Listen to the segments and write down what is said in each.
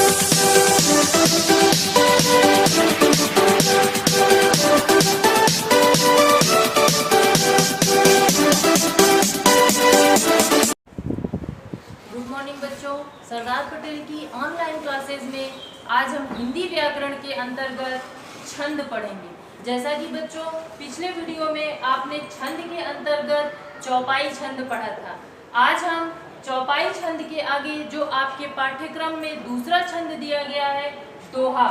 Good morning बच्चों, सरदार पटेल की online classes में आज हम हिंदी व्याकरण के अंतर्गत छंद पढ़ेंगे। जैसा कि बच्चों पिछले वीडियो में आपने छंद के अंतर्गत चौपाई छंद पढ़ा था। आज हम चौपाई छंद के आगे जो आपके पाठ्यक्रम में दूसरा छंद दिया गया है दोहा,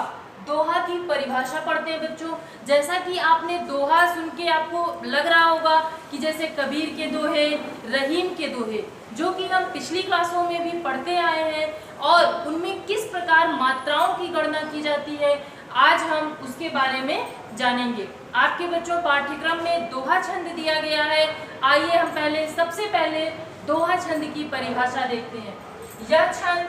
दोहा की परिभाषा पढ़ते हैं बच्चों। जैसा कि आपने दोहा सुन के आपको लग रहा होगा कि जैसे कबीर के दोहे, रहीम के दोहे, जो कि हम पिछली क्लासों में भी पढ़ते आए हैं और उनमें किस प्रकार मात्राओं की गणना की जाती है, आज हम उसके बारे में जानेंगे। आपके बच्चों पाठ्यक्रम में दोहा छंद दिया गया है। आइए हम सबसे पहले दोहा छंद की परिभाषा देखते हैं। यह छंद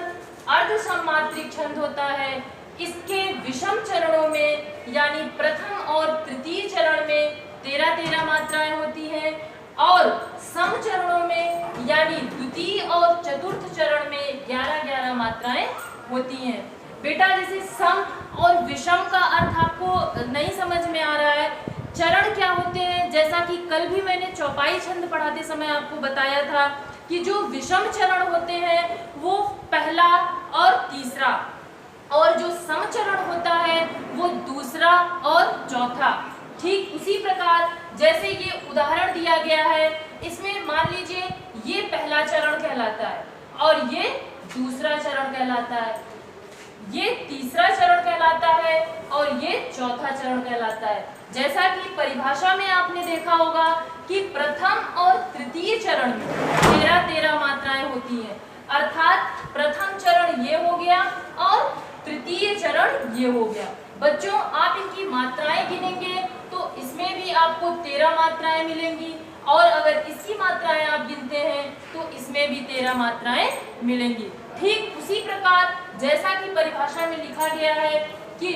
अर्धसमात्रिक छंद होता है। इसके विषम चरणों में यानी प्रथम और तृतीय चरण में 13-13 मात्राएं होती हैं और सम चरणों में यानी द्वितीय और चतुर्थ चरण में 11-11 मात्राएं होती हैं। बेटा जैसे सम और विषम का अर्थ आपको नहीं समझ में आ रहा है, चरण क्या होते हैं, जैसा कि कल भी मैंने चौपाई छंद पढ़ाते समय आपको बताया था कि जो विषम चरण होते हैं वो पहला और तीसरा, और जो सम चरण होता है वो दूसरा और चौथा। ठीक उसी प्रकार जैसे ये उदाहरण दिया गया है, इसमें मान लीजिए ये पहला चरण कहलाता है और ये दूसरा चरण कहलाता है, ये तीसरा चरण कहलाता है और ये चौथा चरण कहलाता है। जैसा कि परिभाषा में आपने देखा होगा कि प्रथम और तृतीय चरण में 13-13 मात्राएं होती हैं, अर्थात प्रथम चरण ये हो गया और तृतीय चरण ये हो गया। बच्चों आप इनकी मात्राएं गिनेंगे तो इसमें भी आपको 13 मात्राएं मिलेंगी और अगर इसकी मात्राएं आप गिनते हैं तो इसमें भी 13 मात्राएं मिलेंगी। ठीक उसी प्रकार जैसा कि परिभाषा में लिखा गया है कि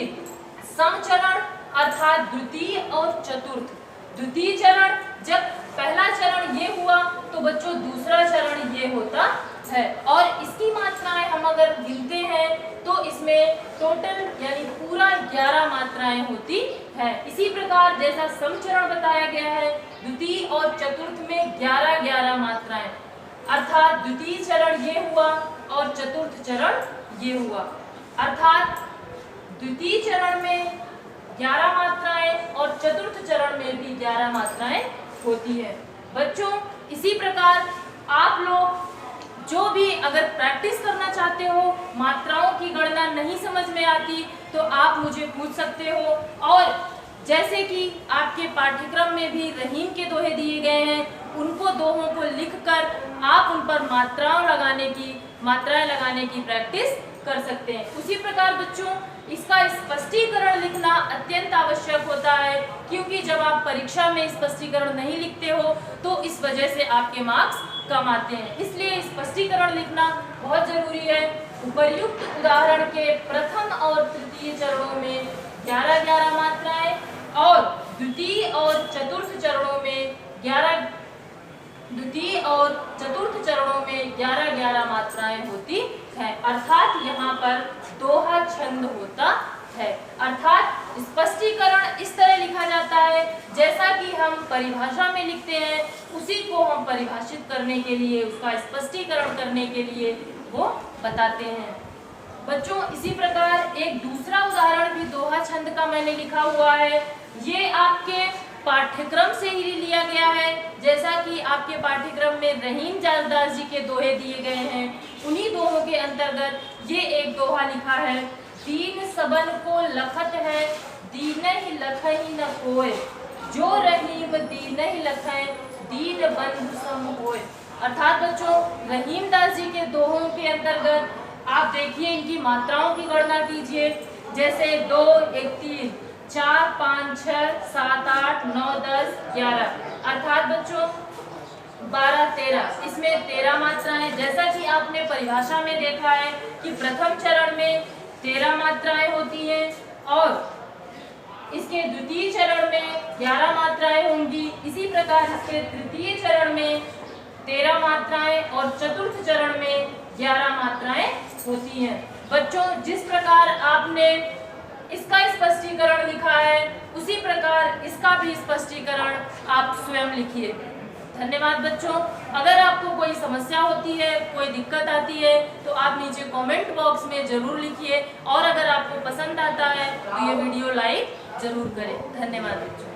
सम चरण अर्थात द्वितीय और चतुर्थ, द्वितीय चरण जब पहला चरण ये हुआ तो बच्चों दूसरा चरण ये होता है और इसकी मात्राएं हम अगर गिनते हैं तो इसमें टोटल यानी पूरा 11 मात्राएं होती है। इसी प्रकार जैसा समचरण बताया गया है, द्वितीय और चतुर्थ में 11-11 मात्राएं, अर्थात द्वितीय चरण ये हुआ और चतुर्थ चरण ये हुआ, अर्थात द्वितीय चरण में 11 मात्राएं और चतुर्थ चरण में भी 11 मात्राएं होती है। बच्चों इसी प्रकार आप लोग जो भी अगर प्रैक्टिस करना चाहते हो, मात्राओं की गणना नहीं समझ में आती तो आप मुझे पूछ सकते हो। और जैसे कि आपके पाठ्यक्रम में भी रहीम के दोहे दिए गए हैं, उनको दोहों को लिखकर आप उन पर मात्राएं लगाने की प्रैक्टिस कर सकते हैं। उसी प्रकार बच्चों इसका स्पष्टीकरण लिखना अत्यंत आवश्यक होता है, क्योंकि जब आप परीक्षा में स्पष्टीकरण नहीं लिखते हो तो इस वजह से आपके मार्क्स कम आते हैं। इसलिए स्पष्टीकरण लिखना बहुत जरूरी है। उपर्युक्त उदाहरण के प्रथम और तृतीय चरणों में 11-11 मात्राएं और द्वितीय और चतुर्थ चरणों में 11-11 मात्राएं होती है, अर्थात यहाँ पर दोहा छंद होता है। अर्थात स्पष्टीकरण इस तरह लिखा जाता है जैसा कि हम परिभाषा में लिखते हैं, उसी को हम परिभाषित करने के लिए, उसका स्पष्टीकरण करने के लिए वो बताते हैं। बच्चों इसी प्रकार एक दूसरा उदाहरण भी दोहा छंद का मैंने लिखा हुआ है। ये आपके पाठ्यक्रम से ही लिया गया है। जैसा कि आपके पाठ्यक्रम में रहीम जालदास जी के दोहे दिए गए हैं, उन्हीं दोहों के अंतर्गत ये एक दोहा लिखा है। दीन सबन को लखत है, दीनहि लखहि न कोय, जो रहीम दीनहि लखै, दीन बंधु सम होय। अर्थात बच्चों रहीम दास जी के दोहों के अंतर्गत आप देखिए इनकी मात्राओं की गणना कीजिए। जैसे 2, 1, 3, 4, 5, 6, 7, 8, 9, 10, 11, अर्थात बच्चों 12, 13, इसमें 13 मात्राएं। जैसा कि आपने परिभाषा में देखा है कि प्रथम चरण में 13 मात्राएं होती हैं और इसके द्वितीय चरण में 11 मात्राएं होंगी। इसी प्रकार इसके तृतीय चरण में 13 मात्राएं और चतुर्थ चरण में 11 मात्राएं होती हैं। बच्चों जिस प्रकार आपने इसका स्पष्टीकरण लिखा है उसी प्रकार इसका भी स्पष्टीकरण आप स्वयं लिखिए। धन्यवाद बच्चों। अगर आपको कोई समस्या होती है, कोई दिक्कत आती है तो आप नीचे कमेंट बॉक्स में जरूर लिखिए और अगर आपको पसंद आता है तो ये वीडियो लाइक जरूर करें। धन्यवाद बच्चों।